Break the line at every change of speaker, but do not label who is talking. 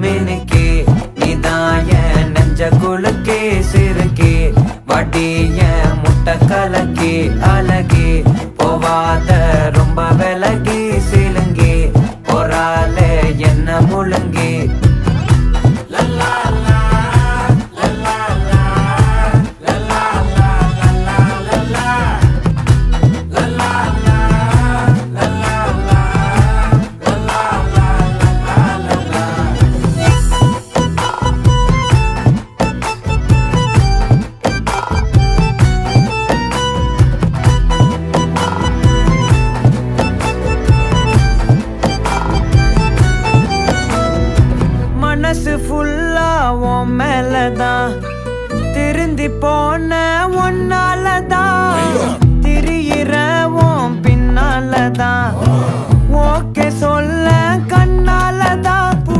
மினுக்கே நீதாய நெஞ்ச குலுக்கே சிறுக்கே வடிய முட்டை கலக்கே அழகே போவாத ரொம்ப விலகி சிலுங்கி பொறால என்ன முழுங்கி மனசு ஃபுல்லா உன் மேலதான் திருந்தி போன ஒன்னாலதான் திரியிற உன் பின்னாலதான் ஓகே சொல்ல கண்ணாலதான்